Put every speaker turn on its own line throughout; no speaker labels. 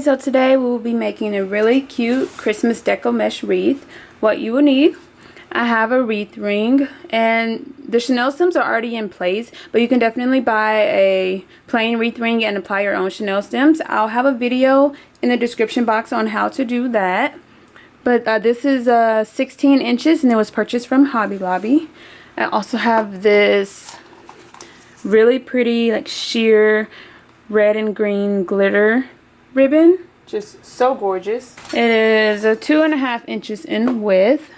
so today we will be making a really cute Christmas deco mesh wreath. What you will need, I have a wreath ring, and the Chanel stems are already in place, but you can definitely buy a plain wreath ring and apply your own Chanel stems. I'll have a video in the description box on how to do that. But this is 16 inches and it was purchased from Hobby Lobby. I also have this really pretty like sheer red and green glitter ribbon, just so gorgeous. It is 2.5 inches in width.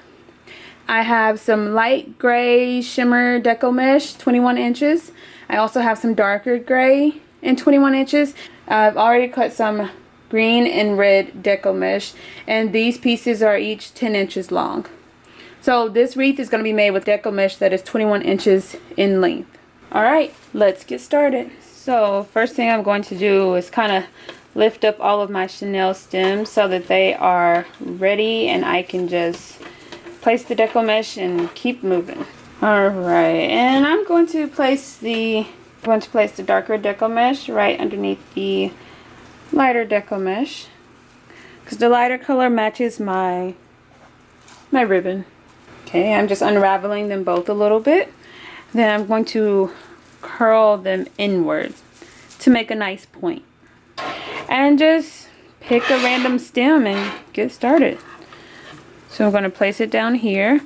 I have some light gray shimmer deco mesh, 21 inches. I also have some darker gray in 21 inches. I've already cut some green and red deco mesh, and these pieces are each 10 inches long. So this wreath is going to be made with deco mesh that is 21 inches in length. Alright, let's get started. So first thing I'm going to do is kind of lift up all of my Chanel stems so that they are ready and I can just place the deco mesh and keep moving. Alright, and I'm going to place the darker deco mesh right underneath the lighter deco mesh because the lighter color matches my ribbon. Okay, I'm just unraveling them both a little bit. Then I'm going to curl them inward to make a nice point. And just pick a random stem and get started. So I'm going to place it down here.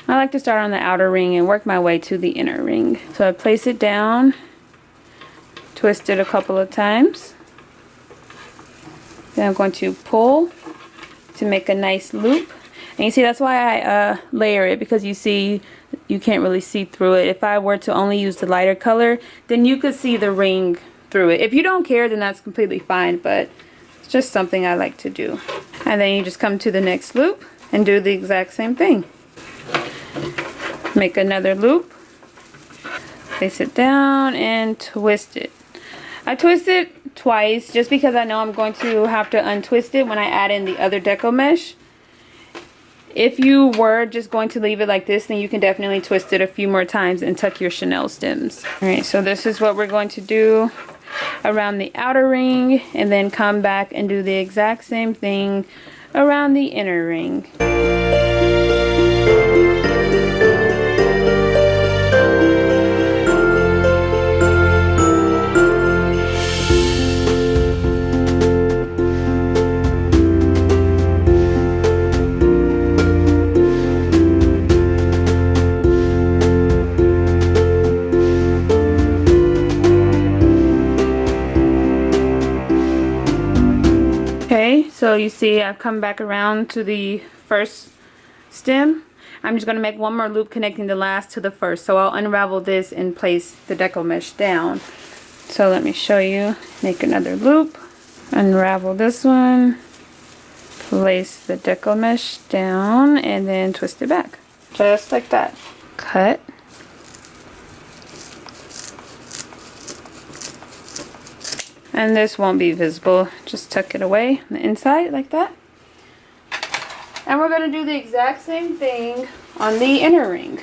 I like to start on the outer ring and work my way to the inner ring. So I place it down, twist it a couple of times. Then I'm going to pull to make a nice loop. And you see, that's why I layer it, because you see you can't really see through it. If I were to only use the lighter color, then you could see the ring through it. If you don't care, then that's completely fine, but it's just something I like to do. And then you just come to the next loop and do the exact same thing. Make another loop, place it down and twist it. I twist it twice just because I know I'm going to have to untwist it when I add in the other deco mesh. If you were just going to leave it like this, then you can definitely twist it a few more times and tuck your Chanel stems. Alright, so this is what we're going to do around the outer ring, and then come back and do the exact same thing around the inner ring. So you see I've come back around to the first stem. I'm just going to make one more loop connecting the last to the first. So I'll unravel this and place the deco mesh down. So let me show you. Make another loop. Unravel this one. Place the deco mesh down and then twist it back. Just like that. Cut. And this won't be visible, just tuck it away on the inside like that. And we're going to do the exact same thing on the inner ring.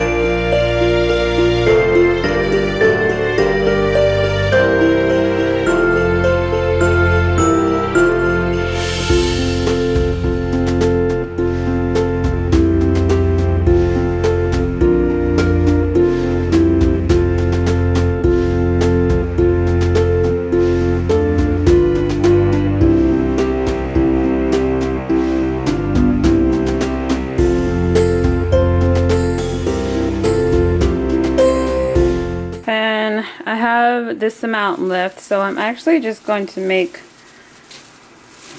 I have this amount left, so I'm actually just going to make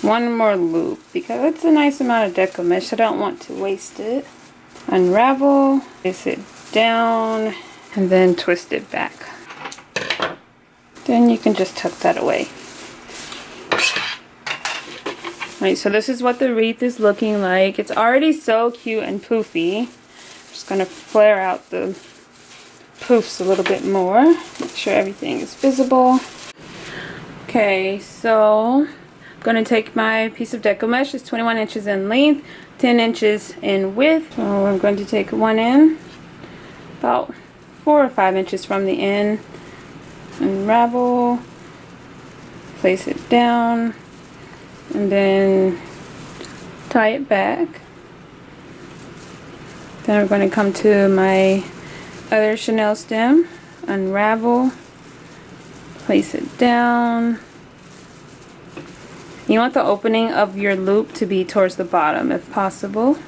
one more loop because it's a nice amount of deco mesh. I don't want to waste it. Unravel, place it down, and then twist it back. Then you can just tuck that away. Alright, so this is what the wreath is looking like. It's already so cute and poofy. I'm just going to flare out the poofs a little bit more. Make sure everything is visible. Okay, so I'm going to take my piece of deco mesh. It's 21 inches in length, 10 inches in width. So I'm going to take one in, about 4 or 5 inches from the end. Unravel, place it down, and then tie it back. Then we're going to come to my other Chanel stem, unravel, place it down. You want the opening of your loop to be towards the bottom if possible,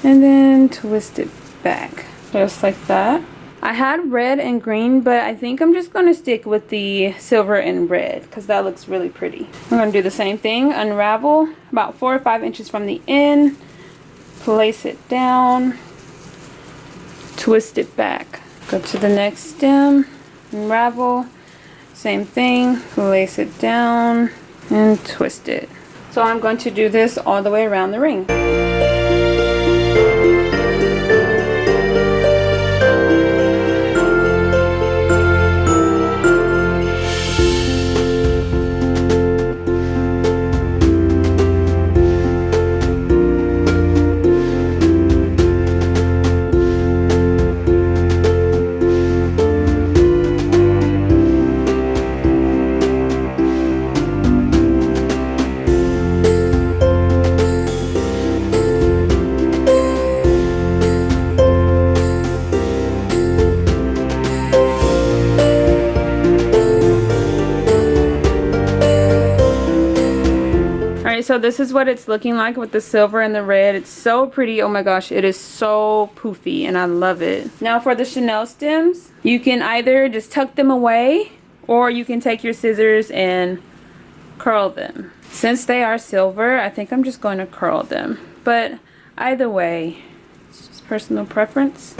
and then twist it back just like that. I had red and green, but I think I'm just going to stick with the silver and red because that looks really pretty. I'm going to do the same thing, unravel about 4 or 5 inches from the end, place it down, twist it back. Go to the next stem, unravel, same thing, place it down and twist it. So I'm going to do this all the way around the ring. So this is what it's looking like with the silver and the red. It's so pretty. Oh my gosh, it is so poofy and I love it. Now for the Chanel stems, you can either just tuck them away or you can take your scissors and curl them. Since they are silver, I think I'm just going to curl them. But either way, it's just personal preference.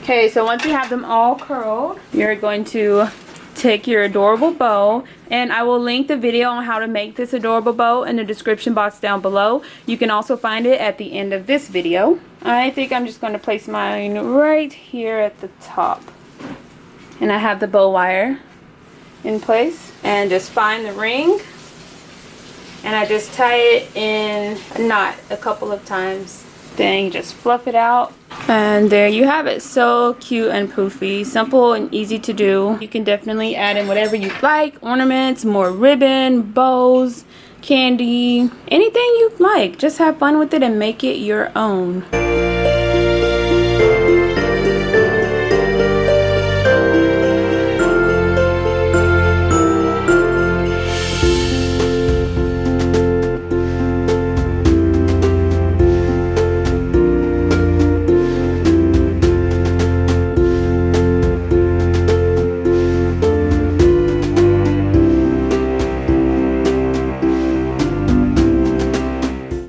Okay, so once you have them all curled, you're going to take your adorable bow, and I will link the video on how to make this adorable bow in the description box down below. You can also find it at the end of this video. I think I'm just going to place mine right here at the top. And I have the bow wire in place, and just find the ring, and I just tie it in a knot a couple of times. Then you just fluff it out, and there you have it. So cute and poofy, simple and easy to do. You can definitely add in whatever you like, ornaments, more ribbon, bows, candy, anything you like. Just have fun with it and make it your own.